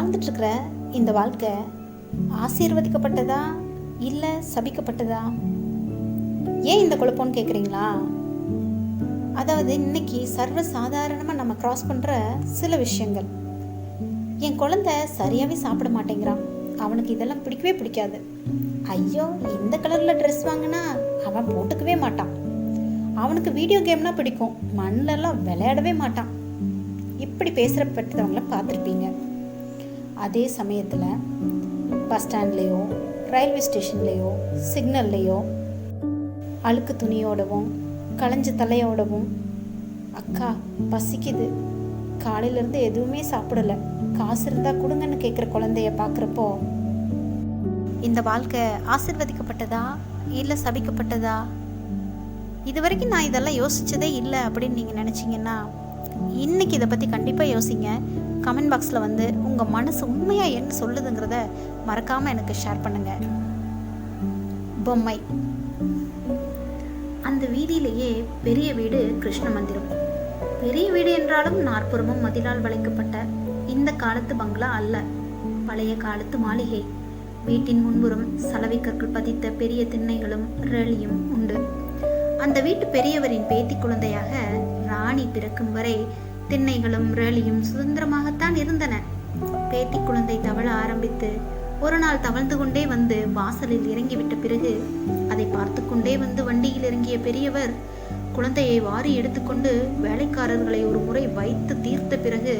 வாழ்ந்துட்டுருக்கிற இந்த வாழ்க்கை ஆசீர்வதிக்கப்பட்டதா இல்லை சபிக்கப்பட்டதா? ஏன் இந்த குழப்பம்னு கேட்குறீங்களா? அதாவது இன்னைக்கு சர்வ சாதாரணமாக நம்ம கிராஸ் பண்ணுற சில விஷயங்கள். என் குழந்தை சரியாகவே சாப்பிட மாட்டேங்கிறான், அவனுக்கு இதெல்லாம் பிடிக்கவே பிடிக்காது. ஐயோ, இந்த கலரில் ட்ரெஸ் வாங்கினா அவன் போட்டுக்கவே மாட்டான். அவனுக்கு வீடியோ கேம்னா பிடிக்கும், மண்ணிலெல்லாம் விளையாடவே மாட்டான். இப்படி பேசுகிறப்பட்டவங்கள பார்த்துருப்பீங்க. அதே சமயத்தில் பஸ் ஸ்டாண்ட்லேயோ ரயில்வே ஸ்டேஷன்லேயோ சிக்னல்லையோ அழுக்கு துணியோடவும் களைஞ்ச தலையோடவும், அக்கா பசிக்குது, காலையிலேருந்து எதுவுமே சாப்பிடலை, காசு இருந்தால் கொடுங்கன்னு கேட்குற குழந்தைய பார்க்குறப்போ, இந்த வாழ்க்கை ஆசீர்வதிக்கப்பட்டதா இல்லை சபிக்கப்பட்டதா? இது வரைக்கும் நான் இதெல்லாம் யோசித்ததே இல்லை அப்படின்னு நீங்கள் நினச்சிங்கன்னா இன்றைக்கி இதை பற்றி கண்டிப்பாக யோசிங்க. கமெண்ட் பாக்ஸில் வந்து உங்கள் மனசு உண்மையாக என்ன சொல்லுதுங்கிறத மறக்காமல் எனக்கு ஷேர் பண்ணுங்கள். பொம்மை. அந்த வீதியிலேயே பெரிய வீடு கிருஷ்ண மந்திரம். பெரிய வீடு என்றாலும் நாற்புறமும் மதிலால் வளைக்கப்பட்ட இந்த காலத்து பங்களா அல்ல, பழைய காலத்து மாளிகை. வீட்டின் முன்புறம் சலவை கற்கள் பதித்த பெரிய திண்ணைகளும் ரேலியும் உண்டு. அந்த வீட்டு பெரியவரின் பேத்தி குழந்தையாக ராணி பிறக்கும் வரை திண்ணைகளும் ரேலியும் சுதந்திரமாகத்தான் இருந்தன. பேத்தி குழந்தை தவழ ஆரம்பித்து ஒரு நாள் தவழ்ந்து கொண்டே வந்து வாசலில் இறங்கிவிட்ட பிறகு அதை பார்த்து கொண்டே வந்து வண்டியில் இறங்கிய பெரியவர் குழந்தையை வாரி எடுத்துக்கொண்டு வேலைக்காரர்களை ஒரு முறை வைத்து தீர்த்த பிறகு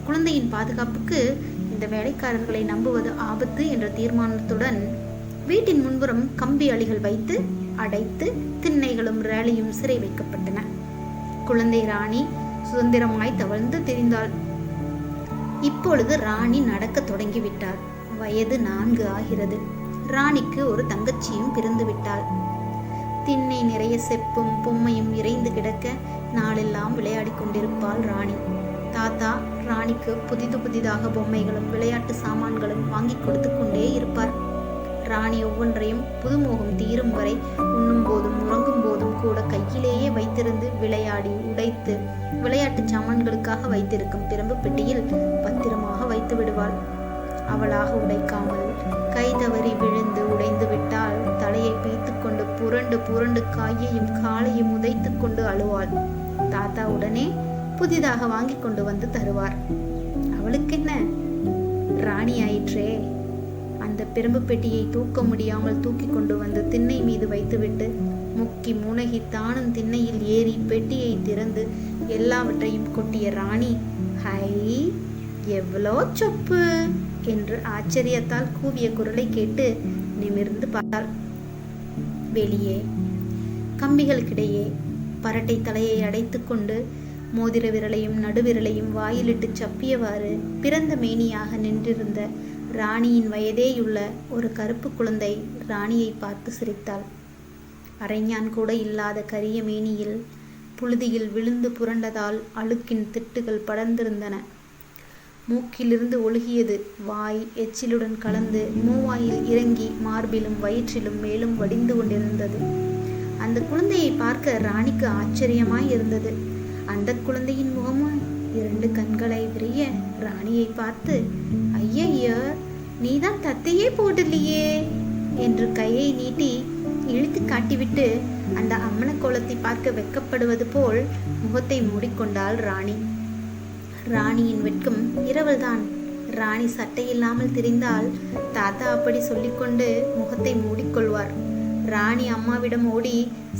குழந்தையின் பாதுகாப்புக்கு இந்த வேலைக்காரர்களை நம்புவது ஆபத்து என்ற தீர்மானத்துடன் வீட்டின் முன்புறம் கம்பி அலிகள் வைத்து அடைத்து திண்ணைகளும் ரேலியும் சிறை வைக்கப்பட்டன. குழந்தை ராணி சுதந்திரமாய் தவழ்ந்து திரிந்தாள். இப்பொழுது ராணி நடக்க தொடங்கிவிட்டாள். வயது 4 ஆகிறது. ராணிக்கு ஒரு தங்கச்சியும் பிறந்து விட்டாள். திண்ணை நிறைய செப்பும் பொம்மையும் இறைந்து கிடக்க நாளெல்லாம் விளையாடி கொண்டிருப்பாள் ராணி. தாத்தா ராணிக்கு புதிதாக பொம்மைகளும் விளையாட்டு சாமான்களும் வாங்கி கொடுத்து கொண்டே இருப்பார். ராணி ஒவ்வொன்றையும் புதுமோகம் தீரும் வரை உண்ணும் போதும் உறங்கும் போதும் கூட கையிலேயே வைத்திருந்து விளையாடி உடைத்து விளையாட்டு சாமான்களுக்காக வைத்திருக்கும் பிரம்பு பெட்டியில் பத்திரமாக வைத்து விடுவாள். அவளாக உடைக்காமல் கை தவறி விழுந்து உடைந்து விட்டால் தலையை பீத்து கொண்டு புரண்டு காயையும் காலையும் உதைத்து கொண்டு அழுவாள். தாத்தா உடனே புதிதாக வாங்கி கொண்டு வந்து தருவார். அவளுக்கு என்ன, ராணி ஆயிற்றே. அந்த பிரம்பு பெட்டியை தூக்க முடியாமல் தூக்கி கொண்டு வந்து திண்ணை மீது வைத்துவிட்டு முக்கி முனகி தானும் திண்ணையில் ஏறி பெட்டியை திறந்து எல்லாவற்றையும் கொட்டிய ராணி, ஹை எவ்வளோ சொப்பு என்று ஆச்சரியத்தால் கூவிய குரலை கேட்டு நிமிர்ந்து பார்த்தாள். வெளியே கம்பிகளுக்கிடையே பரட்டை தலையை அடைத்து கொண்டு மோதிர விரலையும் நடுவிரலையும் வாயிலிட்டு சப்பியவாறு பிறந்த மேனியாக நின்றிருந்த ராணியின் வயதேயுள்ள ஒரு கருப்பு குழந்தை ராணியை பார்த்து சிரித்தாள். அரைஞான் கூட இல்லாத கரிய மேனியில் புழுதியில் விழுந்து புரண்டதால் அழுக்கின் திட்டுகள் படர்ந்திருந்தன. மூக்கிலிருந்து ஒழுகியது வாய் எச்சிலுடன் கலந்து மூவாயில் இறங்கி மார்பிலும் வயிற்றிலும் மேலும் வடிந்து கொண்டிருந்தது. அந்த குழந்தையை பார்க்க ராணிக்கு ஆச்சரியமாய் இருந்தது. அந்த குழந்தையின் முகமும் 2 கண்களை விரிய ராணியை பார்த்து, ஐயையோ, நீதான் தத்தையே போடலையே என்று கையை நீட்டி இழுத்து காட்டிவிட்டு அந்த அம்மன கோலத்தை பார்க்க வெட்கப்படுவது போல் முகத்தை மூடிக்கொண்டாள் ராணி. ராணியின் வெட்கம் இரவல்தான். ராணி சட்டை இல்லாமல் திரிந்தால் தாத்தா அப்படி சொல்லிக்கொண்டு முகத்தை மூடிக்கொள்வார். ராணி அம்மாவிடம் ஓடி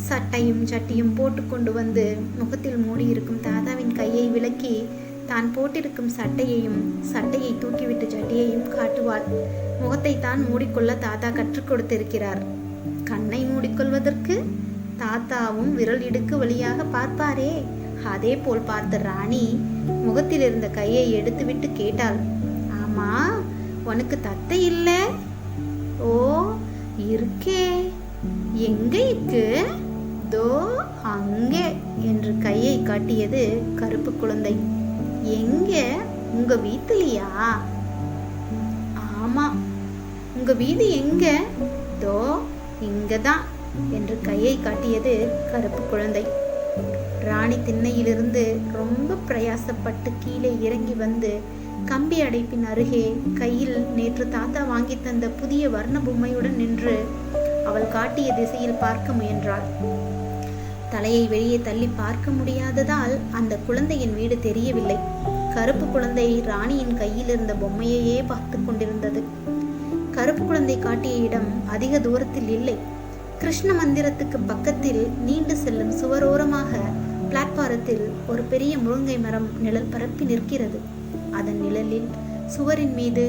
சட்டையும் சட்டியும் போட்டு கொண்டு வந்து முகத்தில் மூடியிருக்கும் தாத்தாவின் கையை விலக்கி தான் போட்டிருக்கும் சட்டையை தூக்கிவிட்டு சட்டியையும் காட்டுவாள். முகத்தை தான் மூடிக்கொள்ள தாத்தா கற்றுக் கொடுத்திருக்கிறார். கண்ணை மூடிக்கொள்வதற்கு தாத்தாவும் விரல் இடுக்கு வழியாக பார்ப்பாரே, அதே போல் பார்த்த ராணி முகத்தில் இருந்த கையை எடுத்துவிட்டு கேட்டாள், ஆமா, உனக்கு தத்தை இல்லை? ஓ இருக்கே, எங்க இருக்கு? தோ அங்கே என்று கையை காட்டியது கருப்பு குழந்தை. எங்க, உங்க வீட்டுலையா? ஆமா, உங்க வீடு எங்க? தோ இங்கதான் என்று கையை காட்டியது கருப்பு குழந்தை. ராணி திண்ணையிலிருந்து ரொம்ப பிரயாசப்பட்டு கீழே இறங்கி வந்து கம்பி அடைப்பின் அருகே கையில் நேற்று தாத்தா வாங்கி தந்த புதிய வர்ண பொம்மையுடன் நின்று அவள் காட்டிய திசையில் பார்க்க முயன்றாள். தலையை வெளியே தள்ளி பார்க்க முடியாததால் அந்த குழந்தையின் வீடு தெரியவில்லை. கருப்பு குழந்தை ராணியின் கையில் இருந்த பொம்மையையே பார்த்து கொண்டிருந்தது. கருப்பு குழந்தை காட்டிய இடம் அதிக தூரத்தில் இல்லை. கிருஷ்ண மந்திரத்துக்கு பக்கத்தில் நீண்டு செல்லும் சுவரோரமாக பிளாட்பாரத்தில் ஒரு பெரிய முருங்கை மரம் நிழல் பரப்பி நிற்கிறது. அதன் நிழலில் சுவரின் மீது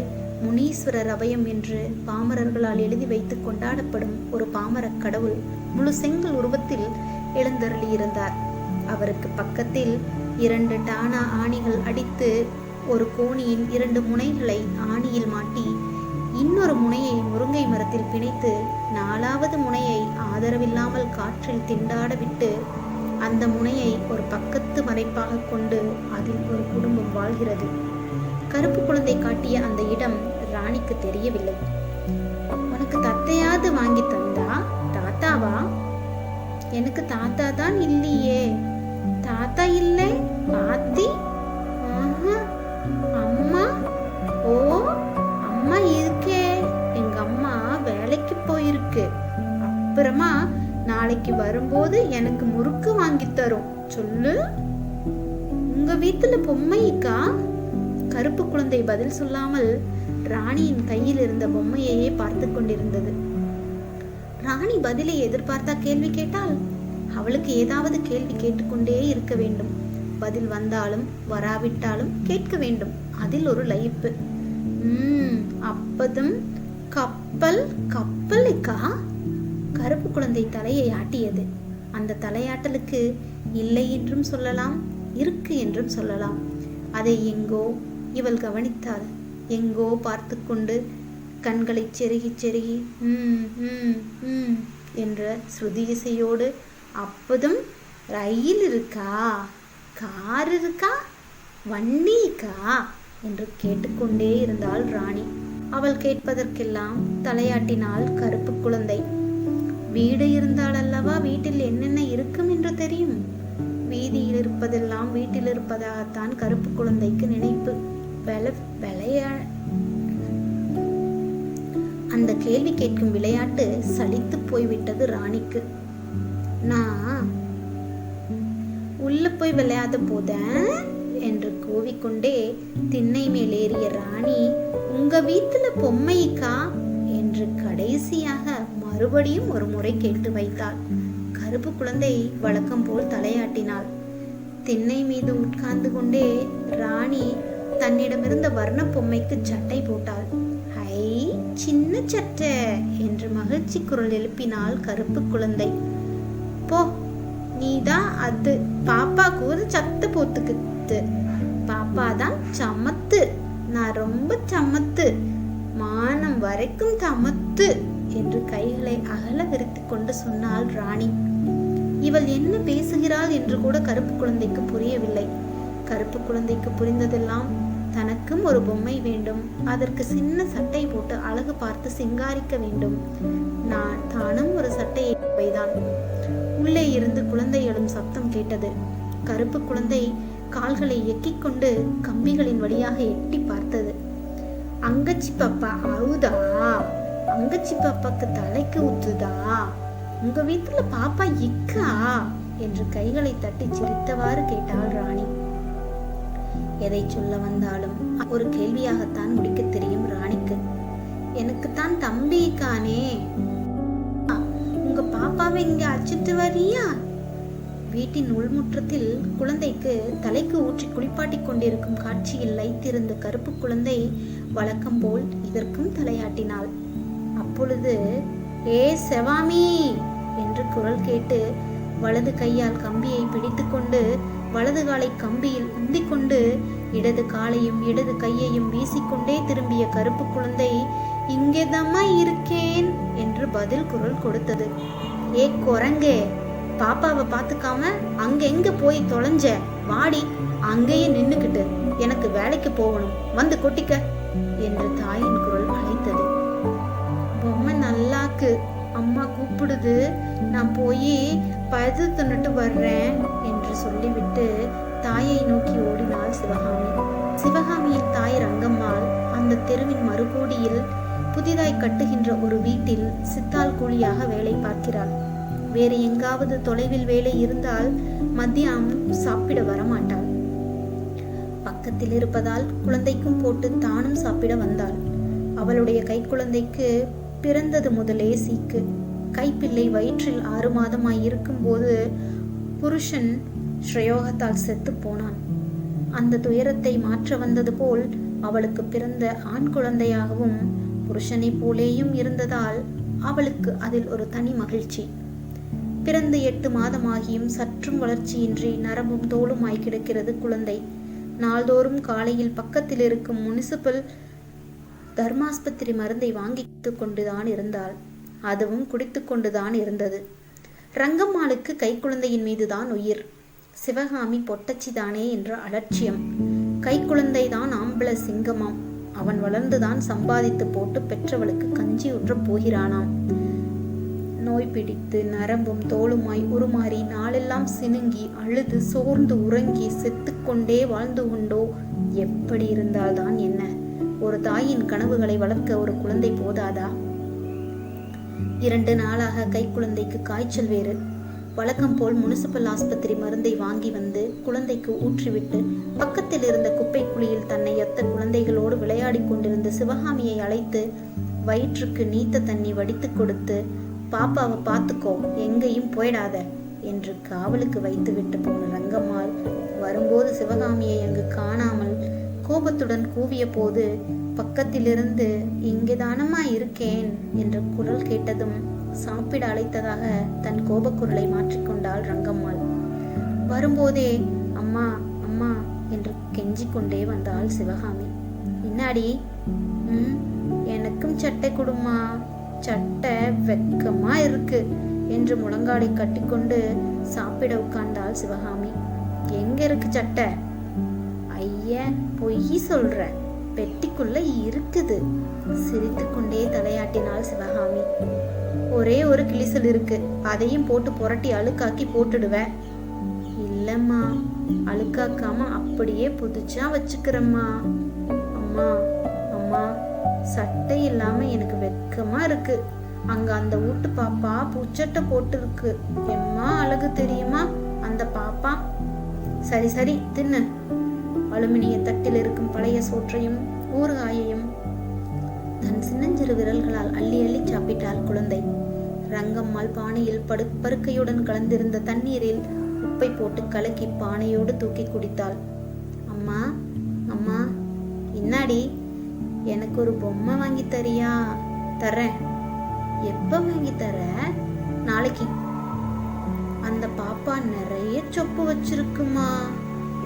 முனீஸ்வரர் அபயம் என்று பாமரர்களால் எழுதி வைத்து கொண்டாடப்படும் ஒரு பாமரக் கடவுள் முழு செங்கல் உருவத்தில் எழுந்தருளியிருந்தார். அவருக்கு பக்கத்தில் 2 டானா ஆணிகள் அடித்து ஒரு கோணியின் 2 முனைகளை ஆணியில் மாட்டி இன்னொரு முனையை முருங்கை மரத்தில் பிணைத்து 4வது முனையை ஆதரவில்லாமல் காற்றில் திண்டாட விட்டு அந்த முனையை ஒரு பக்கத்து மறைப்பாக கொண்டு அதில் ஒரு குடும்பம் வாழ்கிறது. கருப்பு குழந்தை காட்டிய அந்த இடம் ராணிக்கு தெரியவில்லை. உனக்கு தத்தையாவது வாங்கி தந்தா? தாத்தாவா? எனக்கு தாத்தா தான் இல்லையே. தாத்தா இல்லை, பாத்தி? அம்மா? ஓ, அம்மா இருக்கே. எங்க அம்மா வேலைக்கு போயிருக்கு. அப்புறமா நாளைக்கு வரும்போது எனக்கு முறுக்கு வாங்கி தரும். சொல்லு. உங்க வீட்டுல பொம்மைக்கா? கருப்பு குழந்தை பதில் சொல்லாமல் ராணியின் கையில் இருந்த பொம்மையையே பார்த்து கொண்டிருந்தது. ராணி பதிலை எதிர்பார்த்தா கேள்வி கேட்டால் அவளுக்கு ஏதாவது கேள்வி கேட்டுக்கொண்டே இருக்க வேண்டும். பதில் வந்தாலும் வராவிட்டாலும் கேட்க வேண்டும். அதில் ஒரு லயிப்பு. அப்பதும் கப்பல்? கப்பலுக்கா? கருப்பு குழந்தை தலையை ஆட்டியது. அந்த தலையாட்டலுக்கு இல்லை என்றும் சொல்லலாம், இருக்கு என்றும் சொல்லலாம். அதை எங்கோ இவள் கவனித்தாள். எங்கோ பார்த்து கொண்டு கண்களை செருகி செருகி என்ற ஸ்ருதி இசையோடு அப்பதும் ரயில் இருக்கா, கார் இருக்கா, வண்டி இருக்கா என்று கேட்டுக்கொண்டே இருந்தாள் ராணி. அவள் கேட்பதற்கெல்லாம் தலையாட்டினாள் கருப்பு குழந்தை. வீடு இருந்தால் அல்லவா வீட்டில் என்னென்ன இருக்கும் என்று தெரியும். வீதியில் இருப்பதெல்லாம் வீட்டில் இருப்பதாகத்தான் கருப்பு குழந்தைக்கு நினைப்பு. அந்த கேள்வி கேட்கும் விளையாட்டு சலித்து போய்விட்டது ராணிக்கு. நான் உள்ள போய் விளையாட போதேன் என்று கூவிக்கொண்டே திண்ணை மேல் ஏறிய ராணி, உங்க வீட்டுல பொம்மைக்கா என்று கடைசியாக மறுபடியும் ஒரு முறை கேட்டு வைத்தாள். கருப்பு குழந்தை வழக்கம் போல் தலையாட்டினாள். திண்ணை மீது உட்கார்ந்து கொண்டே ராணி தன்னிடமிருந்த வர்ண பொம்மைக்கு சட்டை போட்டாள். ஹை, சின்ன சட்டை என்று மகிழ்ச்சி குரல் எழுப்பினாள் கருப்பு குழந்தை. போ, நீதான் அது. பாப்பா கூட சத்த போத்துக்குது. பாப்பா தான் சமத்து. நான் ரொம்ப சமத்து, மானம் வரைக்கும் சமத்து என்று கைகளை அகல விரித்து கொண்டு சொன்னாள் ராணி. இவள் என்ன பேசுகிறாள் என்று கூட கருப்பு குழந்தைக்கு புரியவில்லை. கருப்பு குழந்தைக்கு புரிந்ததெல்லாம் தனக்கும் ஒரு பொம்மை வேண்டும், அதற்கு சின்ன சட்டை போட்டு அழகு பார்த்து சிங்காரிக்க வேண்டும். தானும் ஒரு சட்டையை வைதான். உள்ளே இருந்து குழந்தை எழும் சப்தம் கேட்டது. கருப்பு குழந்தை கால்களை எக்கிக் கொண்டு கம்பிகளின் வழியாக எட்டி பார்த்தது. அங்கச்சி பாப்பா அவுதா? அங்கச்சி பாப்பாக்கு தலைக்கு ஊத்துதா? உங்க வீட்டுல பாப்பா இக்கா என்று கைகளை தட்டி சிரித்தவாறு கேட்டாள் ராணி. எதை சொல்ல வந்தாலும் ஒரு கேள்வியாகத்தான் முடிக்க தெரியும் ராணிக்கு. எனக்குத்தான் தம்பிக்கானே. உங்க பாப்பாவை இங்க அழைச்சிட்டு வரியா? வீட்டின் உள்முற்றத்தில் குழந்தைக்கு தலைக்கு ஊற்றி குளிப்பாட்டி கொண்டிருக்கும் காட்சியில் லைத்திருந்த கருப்பு குழந்தை வழக்கம் போல் இதற்கும் தலையாட்டினாள். அப்பொழுது, ஏ செவாமி என்று குரல் கேட்டு வலது கையால் கம்பியை பிடித்து கொண்டு வலது காலை கம்பியில் உந்திக்கொண்டு இடது காலையும் இடது கையையும் வீசிக்கொண்டே திரும்பிய கருப்பு குழந்தை, இங்கேதாம்மா இருக்கேன் என்று பதில் குரல் கொடுத்தது. ஏ குரங்கே, பாப்பாவை பார்த்துக்காம அங்க எங்க போய் தொலைஞ்ச? வாடி, அங்கேயே நின்னுக்கிட்டு எனக்கு வேலைக்கு போகணும், வந்து கொட்டிக்க என்று தாயின் குரல் அழைத்தது. பொம்மை நல்லாக்கு, அம்மா கூப்பிடுது, நான் போய் பழுது தின்னுட்டு வர்றேன் என்று சொல்லிவிட்டு தாயை நோக்கி ஓடினாள் சிவகாமி. சிவகாமியின் தாய் ரங்கம்மாள் அந்த தெருவின் மறுகோடியில் புதிதாய் கட்டுகின்ற ஒரு வீட்டில் சித்தாள் கூலியாக வேலை பார்க்கிறாள். வேறு எங்காவது தொலைவில் வேலை இருந்தால் மத்தியானம் சாப்பிட வரமாட்டாள். பக்கத்தில் இருப்பதால் குழந்தைக்கும் போட்டு தானும் சாப்பிட வந்தாள். அவளுடைய கைக்குழந்தைக்கு பிறந்தது முதலே சீக்கு. கைப்பிள்ளை வயிற்றில் 6 மாதமாய் இருக்கும்போது புருஷன் ஸ்ரயோகத்தால் செத்து போனான். அந்த துயரத்தை மாற்ற வந்தது போல் அவளுக்கு பிறந்த ஆண் குழந்தையாகவும் புருஷனை போலேயும் இருந்ததால் அவளுக்கு அதில் ஒரு தனி மகிழ்ச்சி. பிறந்து 8 மாதமாகியும் சற்றும் வளர்ச்சியின்றி நரம்பும் தோலுமாய் கிடக்கிறது குழந்தை. நாள்தோறும் காலையில் பக்கத்தில் இருக்கும் முனிசிபல் தர்மாஸ்பத்திரி மருந்தை வாங்கிட்டு கொண்டுதான் இருந்தாள். அதுவும் குடித்து கொண்டுதான் இருந்தது. ரங்கம்மாளுக்கு கைக்குழந்தையின் மீதுதான் உயிர். சிவகாமி பொட்டச்சிதானே என்ற அலட்சியம். கைக்குழந்தைதான் ஆம்பள சிங்கமாம். அவன் வளர்ந்துதான் சம்பாதித்து போட்டு பெற்றவளுக்கு கஞ்சி ஊற்ற போகிறானாம். நோய் பிடித்து நரம்பும் தோளுமாய் உருமாறி நாளெல்லாம் சினுங்கி அழுது சோர்ந்து உறங்கி செத்துக்கொண்டே வாழ்ந்து கொண்டோ எப்படி இருந்தால்தான் என்ன? ஒரு தாயின் கனவுகளை வளர்க்க ஒரு குழந்தை போதாதா? 2 நாளாக கைக்குழந்தைக்கு காய்ச்சல் வேறு. வழக்கம் போல் முனிசிபல் ஆஸ்பத்திரி மருந்தை வாங்கி வந்து குழந்தைக்கு ஊற்றிவிட்டு பக்கத்தில் இருந்த குப்பை குழியில் தன்னை ஒத்த குழந்தைகளோடு விளையாடி கொண்டிருந்த சிவகாமியை அழைத்து வயிற்றுக்கு நீத்த தண்ணி வடித்து கொடுத்து, பாப்பாவை பார்த்துக்கோ, எங்கேயும் போயிடாத என்று காவலுக்கு வைத்து விட்டு போன ரங்கம்மாள் வரும்போது சிவகாமியை அங்கு காணாமல் கோபத்துடன் கூவிய போது பக்கத்திலிருந்து இங்கேதானம்மா இருக்கேன் என்ற குரல் கேட்டதும் சாப்பிட அழைத்ததாக தன் கோபக்குரலை மாற்றிக்கொண்டாள் ரங்கம்மாள். வரும்போதே அம்மா அம்மா என்று கெஞ்சிக் கொண்டே வந்தாள் சிவகாமி. என்னாடி? எனக்கும் சட்டை கொடுமா, சட்டை வெக்கமா இருக்கு என்று முழங்காடை கட்டிக்கொண்டு சாப்பிட உட்கார்ந்தாள் சிவகாமி. எங்க இருக்கு சட்டை? ஐய, பொய் சொல்ற, பெட்டிக்குள்ள இருக்குது. சிரித்து கொண்டே தலையாட்டினாள் சிவகாமி. ஒரே ஒரு கிளிசல் இருக்கு, அதையும் போட்டு புரட்டி அழுக்காக்கி போட்டுடுவேன். இல்லம்மா, அழுக்காக்காம அப்படியே புதுச்சா வச்சுக்கிறம்மா. அம்மா அம்மா, சட்டை இல்லாம எனக்கு வெக்கமா இருக்கு. அங்க அந்த வீட்டு பாப்பா புச்சட்டை போட்டு இருக்கு. எம்மா அழகு தெரியுமா அந்த பாப்பா. சரி சரி தின்னு. அலுமினிய தட்டில் இருக்கும் பழைய சோற்றையும் ஊறுகாயையும் தன் சின்னஞ்சிறு விரல்களால் அள்ளி அள்ளி சாப்பிட்டாள் குழந்தை. ரங்கம்மாள் பானையில் பருக்கையுடன் கலந்திருந்த தண்ணீரில் உப்பை போட்டு கலக்கி பானையோடு தூக்கி குடித்தாள். அம்மா அம்மா, இன்னாடி, எனக்கு ஒரு பொம்மை வாங்கி தரியா? தரேன். எப்ப வாங்கி தர? நாளைக்கு. அந்த பாப்பா நிறைய சொப்பு வச்சிருக்குமா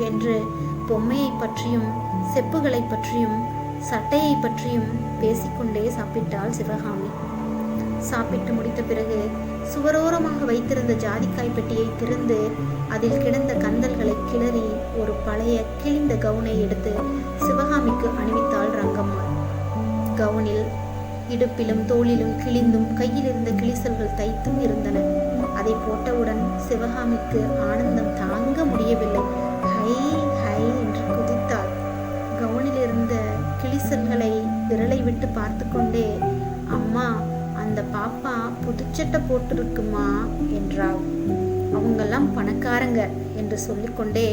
என்று பொம்மையை பற்றியும் செப்புகளை பற்றியும் சட்டையை பற்றியும் பேசிக்கொண்டே சாப்பிட்டாள் சிவகாமி. சாப்பிட்டு முடித்த பிறகு சுவரோரமாக வைத்திருந்த ஜாதிக்காய் பெட்டியை திறந்து அதில் கிடந்த கந்தல்களை கிளறி ஒரு பழைய கிழிந்த கவுனை எடுத்து சிவகாமிக்கு அணிவித்தாள் ரங்கம்மாள். கவுனில் இடுப்பிலும் தோளிலும் கிழிந்தும் கையில் இருந்த கிழிசல்கள் தைத்தும் இருந்தன. அதை போட்டவுடன் சிவகாமிக்கு ஆனந்தம் தாங்க முடியவில்லை. ஹை ஹை என்று குதித்தாள். கவுனில் இருந்த கிழிசல்களை விரலை விட்டு பார்த்து கொண்டே, அம்மா, அந்த பாப்பா புதுச்சட்டை போட்டிருக்குமா என்றாள். அவங்கெல்லாம் பணக்காரங்க என்று சொல்லிக்கொண்டே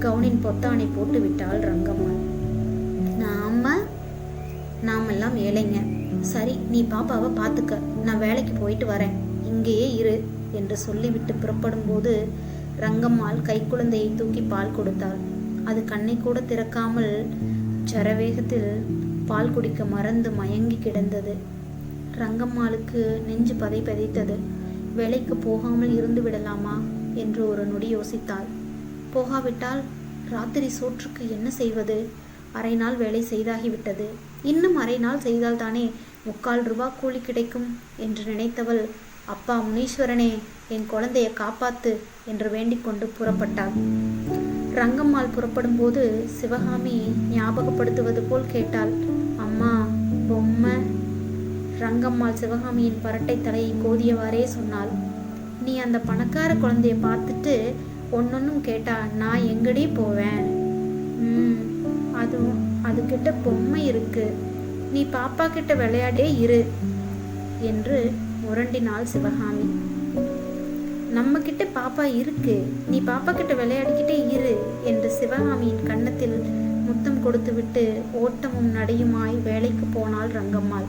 கவுனின் பொத்தானை போட்டு விட்டாள் ரங்கம்மாள். நாமெல்லாம் ஏழைங்க. சரி, நீ பாப்பாவை பார்த்துக்க, நான் வேலைக்கு போயிட்டு வரேன், இங்கேயே இரு என்று சொல்லிவிட்டு புறப்படும் போது ரங்கம்மாள் கைக்குழந்தையை தூக்கி பால் கொடுத்தாள். அது கண்ணை கூட திறக்காமல் சரவேகத்தில் பால் குடிக்க மறந்து மயங்கி கிடந்தது. ரங்கம்மாளுக்கு நெஞ்சு பதைத்தது. வேலைக்கு போகாமல் இருந்து விடலாமா என்று ஒரு நொடி யோசித்தாள். போகாவிட்டால் ராத்திரி சோற்றுக்கு என்ன செய்வது? அரை நாள் வேலை செய்தாகிவிட்டது. இன்னும் அரை நாள் செய்தால்தானே 3/4 ரூபா கூலி கிடைக்கும் என்று நினைத்தவள், அப்பா முனீஸ்வரனே, என் குழந்தைய காப்பாத்து என்று வேண்டிக் கொண்டு புறப்பட்டாள். ரங்கம்மாள் புறப்படும் போது சிவகாமி ஞாபகப்படுத்துவது போல் கேட்டாள், அம்மா, பொம்மை. ரங்கம்மாள் சிவகாமியின் பரட்டை தலையை கோதியவாறே சொன்னாள், நீ அந்த பணக்கார குழந்தைய பார்த்துட்டு ஒன்னொன்னும் கேட்டா நான் எங்கடி போவேன்? அதுகிட்ட பொம்மை இருக்கு, நீ பாப்பா கிட்ட விளையாடே இரு என்று முரண்டினாள் சிவகாமி. நம்ம கிட்ட பாப்பா இருக்கு, நீ பாப்பா கிட்ட விளையாடிக்கிட்டே இரு என்று சிவகாமியின் கன்னத்தில் முத்தம் கொடுத்துவிட்டு ஓட்டமும் நடையுமாய் வேலைக்கு போனாள் ரங்கம்மாள்.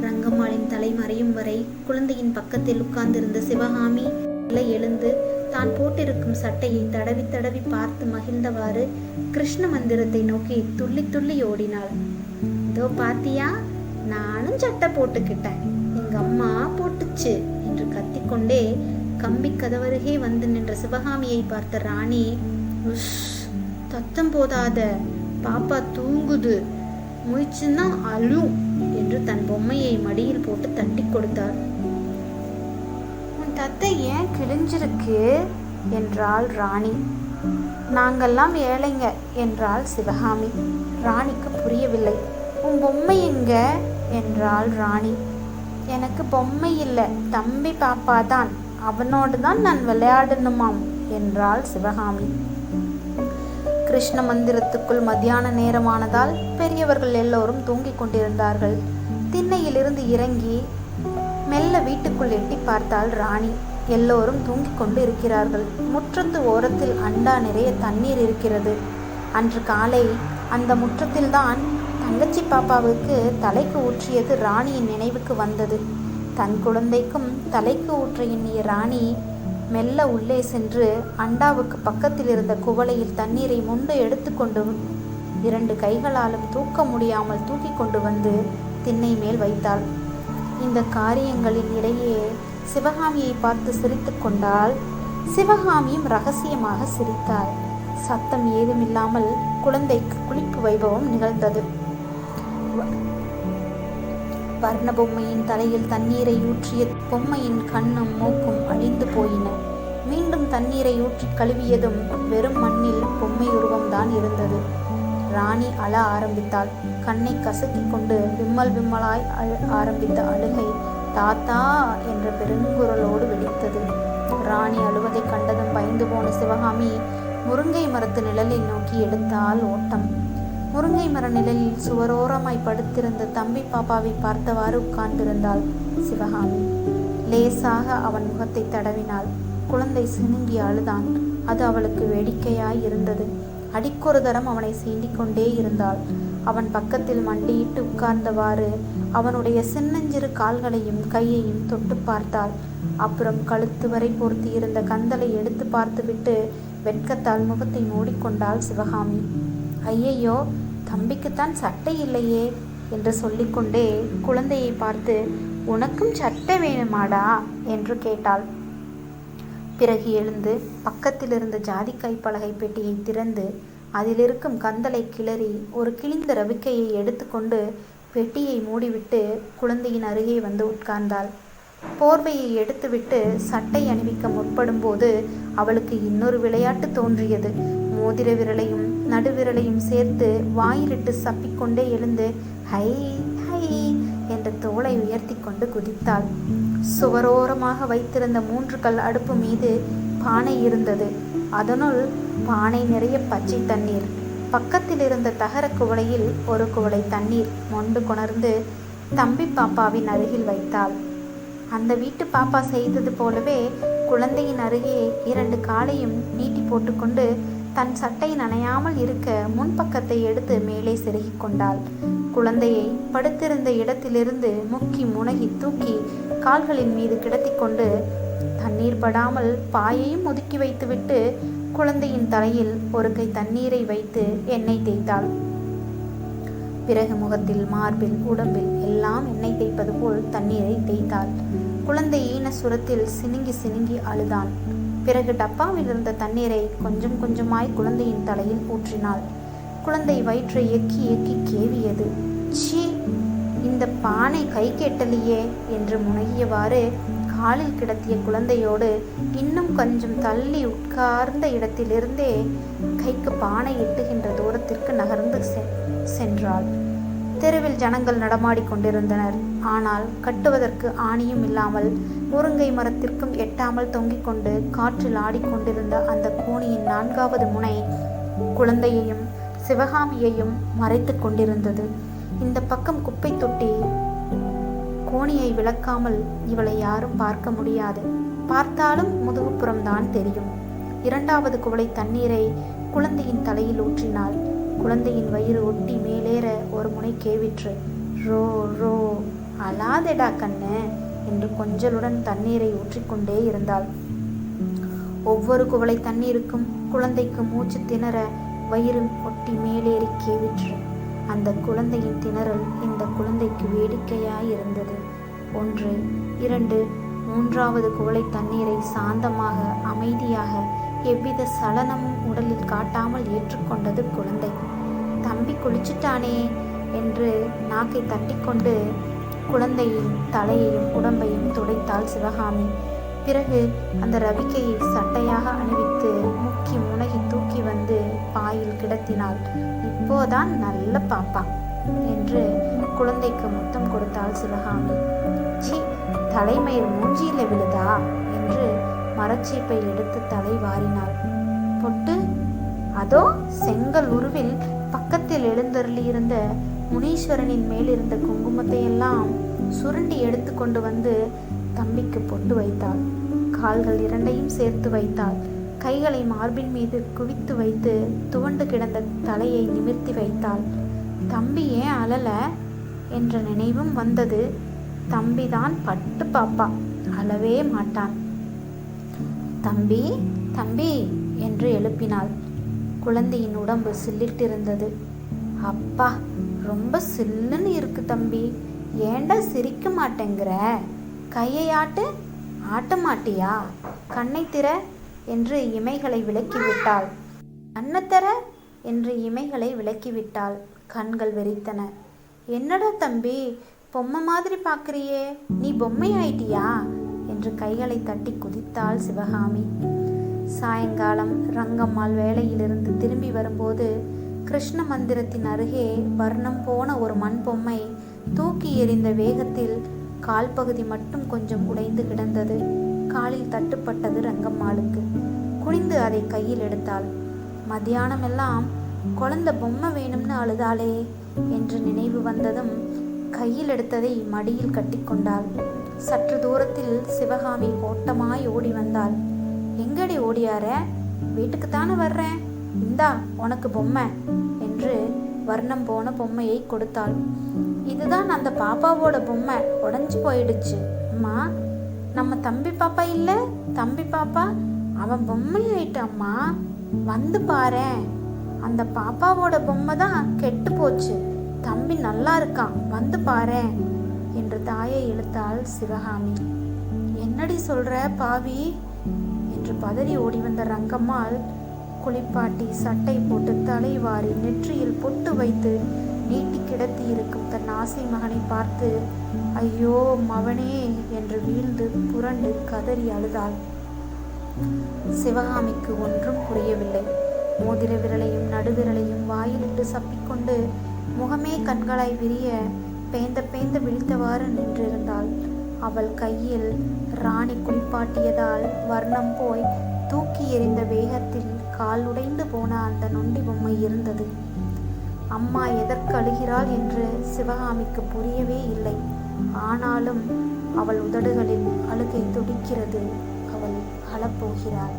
ரங்கம்மாளின் தலை மறையும் வரை குழந்தையின் பக்கத்தில் உட்கார்ந்திருந்த சிவகாமி எழுந்து தான் போட்டிருக்கும் சட்டையை தடவி தடவி பார்த்து மகிழ்ந்தவாறு கிருஷ்ண மந்திரத்தை நோக்கி துள்ளி துள்ளி ஓடினாள். இதோ பாத்தியா, நானும் சட்டை போட்டுக்கிட்டேன், எங்க அம்மா போட்டுச்சு என்று கத்திக்கொண்டே கம்பி கதவருகே வந்து நின்ற சிவகாமியை பார்த்த ராணி, தத்தம் போதாத, பாப்பா தூங்குது, முயற்சின்னா அழும் என்று தன் பொம்மையை மடியில் போட்டு தட்டி கொடுத்தாள். உன் தத்தை ஏன் கிழிஞ்சிருக்கு என்றாள் ராணி. நாங்கெல்லாம் ஏழைங்க என்றாள் சிவகாமி. ராணிக்கு புரியவில்லை. உன் பொம்மை எங்க என்றாள் ராணி. எனக்கு பொம்மை இல்லை, தம்பி பாப்பா தான், அவனோடு தான் நான் விளையாடணுமாம் என்றாள் சிவகாமி. கிருஷ்ண மந்திரத்துக்குள் மத்தியான நேரமானதால் பெரியவர்கள் எல்லோரும் தூங்கிக் கொண்டிருந்தார்கள். திண்ணையிலிருந்து இறங்கி மெல்ல வீட்டுக்குள் எட்டி பார்த்தாள் ராணி. எல்லோரும் தூங்கிக் கொண்டு இருக்கிறார்கள். முற்றத்து ஓரத்தில் அண்டா நிறைய தண்ணீர் இருக்கிறது. அன்று காலை அந்த முற்றத்தில்தான் தங்கச்சி பாப்பாவுக்கு தலைக்கு ஊற்றியது ராணியின் நினைவுக்கு வந்தது. தன் குழந்தைக்கும் தலைக்கு ஊற்ற எண்ணிய ராணி மெல்ல உள்ளே சென்று அண்டாவுக்கு பக்கத்தில் இருந்த குவளையில் தண்ணீரை முண்டு எடுத்துக்கொண்டு 2 கைகளாலும் தூக்க முடியாமல் தூக்கி கொண்டு வந்து திண்ணை மேல் வைத்தாள். இந்த காரியங்களின் இடையே சிவகாமியை பார்த்து சிரித்து கொண்டாள். சிவகாமியும் ரகசியமாக சிரித்தாள். சத்தம் ஏதுமில்லாமல் குழந்தைக்கு குளிப்பு வைபவம் நிகழ்ந்தது. வர்ண பொம்மையின் தலையில் தண்ணீரை ஊற்றிய பொம்மையின் கண்ணும் மூக்கும் அழிந்து போயின. மீண்டும் தண்ணீரை ஊற்றி கழுவியதும் வெறும் மண்ணில் பொம்மை உருவம்தான் இருந்தது. ராணி அழ ஆரம்பித்தாள். கண்ணை கசக்கி கொண்டு விம்மல் விம்மலாய் ஆரம்பித்த அழுகை தாத்தா என்ற பெருங்குரலோடு வெடித்தது. ராணி அழுவதை கண்டதும் பயந்து போன சிவகாமி முருங்கை மரத்து நிழலை நோக்கி எடுத்தாள் ஓட்டம். முருங்கை மர நிழலில் சுவரோரமாய் படுத்திருந்த தம்பி பாப்பாவை பார்த்தவாறு உட்கார்ந்திருந்தாள் சிவகாமி. லேசாக அவன் முகத்தை தடவினாள். குழந்தை சினுங்கி அழுதான். அது அவளுக்கு வேடிக்கையாய் இருந்தது. அடிக்கொரு தரம் அவனை சீண்டிக் கொண்டே இருந்தாள். அவன் பக்கத்தில் மண்டியிட்டு உட்கார்ந்தவாறு அவனுடைய சின்னஞ்சிறு கால்களையும் கையையும் தொட்டு பார்த்தாள். அப்புறம் கழுத்து வரை பொருத்தி இருந்த கந்தலை எடுத்து பார்த்துவிட்டு வெட்கத்தால் முகத்தை மூடிக்கொண்டாள் சிவகாமி. ஐயையோ, தம்பிக்குத்தான் சட்டை இல்லையே என்று சொல்லிக்கொண்டே குழந்தையை பார்த்து, உனக்கும் சட்டை வேணுமாடா என்று கேட்டாள். பிறகு எழுந்து பக்கத்தில் இருந்த ஜாதிக்காய் பலகை பெட்டியை திறந்து அதிலிருக்கும் கந்தலை கிளறி ஒரு கிழிந்த ரவிக்கையை எடுத்துக்கொண்டு பெட்டியை மூடிவிட்டு குழந்தையின் அருகே வந்து உட்கார்ந்தாள். போர்வையை எடுத்துவிட்டு சட்டை அணிவிக்க முற்படும் போது அவளுக்கு இன்னொரு விளையாட்டு தோன்றியது. மோதிர விரலையும் நடுவிரலையும் சேர்த்து வாயிலிட்டு சப்பிக்கொண்டே எழுந்து ஹை ஹை என்ற தோளை உயர்த்தி கொண்டு குதித்தாள். சுவரோரமாக வைத்திருந்த 3 கல் அடுப்பு மீது பானை இருந்தது. அதனுள் பானை நிறைய பச்சை தண்ணீர். பக்கத்தில் இருந்த தகர குவளையில் ஒரு குவளை தண்ணீர் மொண்டு கொணர்ந்து தம்பி பாப்பாவின் அருகில் வைத்தாள். அந்த வீட்டு பாப்பா செய்தது போலவே குழந்தையின் அருகே 2 காலையும் நீட்டி போட்டுக்கொண்டு தன் சட்டை நனையாமல் இருக்க முன்பக்கத்தை எடுத்து மேலே செருகி கொண்டாள். குழந்தையை படுத்திருந்த இடத்திலிருந்து முக்கி முனகி தூக்கி கால்களின் மீது கிடத்தி கொண்டு தண்ணீர் படாமல் பாயையும் ஒதுக்கி வைத்துவிட்டு குழந்தையின் தலையில் ஒரு கை தண்ணீரை வைத்து எண்ணெய் தேய்த்தாள். பிறகு முகத்தில், மார்பில், உடம்பில் எல்லாம் எண்ணெய் தேய்ப்பது போல் தண்ணீரை தேய்த்தாள். குழந்தை ஈன சுரத்தில் சினுங்கி சினுங்கி அழுதான். பிறகு டப்பாவில் இருந்த தண்ணீரை கொஞ்சம் கொஞ்சமாய் குழந்தையின் தலையில் ஊற்றினாள். குழந்தை வயிற்றை எக்கி எக்கி கேவியது. சீ, இந்த பானை கை கெட்டலையே என்று முனகியவாறு காலில் கிடத்திய குழந்தையோடு இன்னும் கொஞ்சம் தள்ளி உட்கார்ந்த இடத்திலிருந்தே கைக்கு பானை எட்டுகின்ற தூரத்திற்கு நகர்ந்து சென்றாள். தெருவில் ஜனங்கள் நடமாடிக் கொண்டிருந்தனர். ஆனால் கட்டுவதற்கு ஆணியும் இல்லாமல் முருங்கை மரத்திற்கும் எட்டாமல் தொங்கிக் கொண்டு காற்றில் ஆடிக்கொண்டிருந்த அந்த கோணியின் 4வது முனை குழந்தையையும் சிவகாமியையும் மறைத்து கொண்டிருந்தது. இந்த பக்கம் குப்பை தொட்டி கோணியை விளக்காமல் இவளை யாரும் பார்க்க முடியாது. பார்த்தாலும் முதுகுப்புறம்தான் தெரியும். 2வது குவளை தண்ணீரை குழந்தையின் தலையில் ஊற்றினாள். குழந்தையின் வயிறு ஒட்டி மேலேற ஒரு முனை கேவிற்று. ரோ ரோ, அழாதெடா கண்ணு என்று கொஞ்சலுடன் தண்ணீரை ஊற்றிக்கொண்டே இருந்தாள். ஒவ்வொரு குவளை தண்ணீருக்கும் குழந்தைக்கு மூச்சு திணற வயிறு ஒட்டி மேலேறி கேவிற்று. அந்த குழந்தையின் திணறல் இந்த குழந்தைக்கு வேடிக்கையாயிருந்தது. 1, 2, 3வது குவளை தண்ணீரை சாந்தமாக அமைதியாக எவ்வித சலனமும் உடலில் காட்டாமல் ஏற்றுக்கொண்டது குழந்தை. தம்பி குளிச்சுட்டானே என்று நாக்கை தட்டிக்கொண்டு குழந்தையின் தலையையும் உடம்பையும் துடைத்தாள் சிவகாமி. பிறகு அந்த ரவிக்கையை சட்டையாக அணிவித்து முக்கி முனகி தூக்கி வந்து பாயில் கிடத்தினாள். இப்போதான் நல்ல பாப்பா என்று குழந்தைக்கு முத்தம் கொடுத்தாள் சிவகாமி. சி, தலைமயிர் மூஞ்சியில விழுதா என்று மரச்சீப்பை எடுத்து தலை வாரினாள். பொட்டு அதோ செங்கல் உருவில் பக்கத்தில் எழுந்தருளியிருந்த முனீஸ்வரனின் மேல் இருந்த குங்குமத்தை எல்லாம் சுருண்டி எடுத்து கொண்டு வந்து தம்பிக்கு பொட்டு வைத்தாள். கால்கள் 2ஐயும் சேர்த்து வைத்தாள். கைகளை மார்பின் மீது குவித்து வைத்து துவண்டு கிடந்த தலையை நிமிர்த்தி வைத்தாள். தம்பி ஏன் அழல என்ற நினைவும் வந்தது. தம்பிதான் பட்டு பாப்பா, அழவே மாட்டான். தம்பி தம்பி என்று எழுப்பினாள். குழந்தையின் உடம்பு சில்லிட்டிருந்தது. அப்பா, ரொம்ப சில்லுன்னு இருக்கு தம்பி, ஏண்டா சிரிக்க மாட்டேங்கிற? கையை ஆட்டு. ஆட்ட மாட்டியா? கண்ணை திற என்று இமைகளை விலக்கிவிட்டாள். கண்ணத்தர என்று இமைகளை விலக்கிவிட்டாள். கண்கள் வெறித்தன. என்னடா தம்பி, பொம்மை மாதிரி பார்க்குறியே, நீ பொம்மை ஆயிட்டியா என்று கைகளை தட்டி குதித்தாள் சிவகாமி. சாயங்காலம் ரங்கம்மாள் வேலையிலிருந்து திரும்பி வரும்போது கிருஷ்ண மந்திரத்தின் அருகே வர்ணம் போன ஒரு மண் பொம்மை தூக்கி எறிந்த வேகத்தில் கால் பகுதி மட்டும் கொஞ்சம் உடைந்து கிடந்தது. காலில் தட்டுப்பட்டது ரங்கம்மாளுக்கு. குனிந்து அதை கையில் எடுத்தாள். மத்தியானமெல்லாம் குழந்தை பொம்மை வேணும்னு அழுதாளே என்று நினைவு வந்ததும் கையில் எடுத்ததை மடியில் கட்டிக்கொண்டாள். சற்று தூரத்தில் சிவகாமி ஓட்டமாய் ஓடி வந்தாள். எங்கடி ஓடியார? வீட்டுக்குத்தானே வர்றேன், இந்தா உனக்கு பொம்மை என்று வர்ணம் போன பொம்மையை கொடுத்தாள். இதுதான் அந்த பாப்பாவோட பொம்மை, உடஞ்சி போயிடுச்சு. அம்மா, நம்ம தம்பி பாப்பா இல்லை, தம்பி பாப்பா அவன் பொம்மை ஆயிட்டாம்மா, வந்து பாரேன். அந்த பாப்பாவோட பொம்மை தான் கெட்டு போச்சு, தம்பி நல்லா இருக்கான், வந்து பாரேன் என்று தாயை இழுத்தாள் சிவகாமி. என்னடி சொல்ற பாவி என்று பதறி ஓடி வந்த ரங்கம்மாள் குளிப்பாட்டி சட்டை போட்டு தலைவாரி நெற்றியில் பொட்டு வைத்து நீட்டி கிடத்தி இருக்கும் தன் ஆசை மகனை பார்த்து ஐயோ மவனே என்று வீழ்ந்து புரண்டு கதறி அழுதாள். சிவகாமிக்கு ஒன்றும் புரியவில்லை. மோதிர விரலையும் நடுவிரலையும் வாயிலிட்டு சப்பிக்கொண்டு முகமே கண்களாய் விரிய பேந்த பேந்த விழித்தவாறு நின்றிருந்தாள். அவள் கையில் ராணி குளிப்பாட்டியதால் வர்ணம் போய் தூக்கி எறிந்த வேகத்தில் கால் உடைந்து போன அந்த நொண்டி பொம்மை இருந்தது. அம்மா எதற்கு அழுகிறாள் என்று சிவகாமிக்கு புரியவே இல்லை. ஆனாலும் அவள் உதடுகளில் அழுகை துடிக்கிறது. அவள் அழப்போகிறாள்.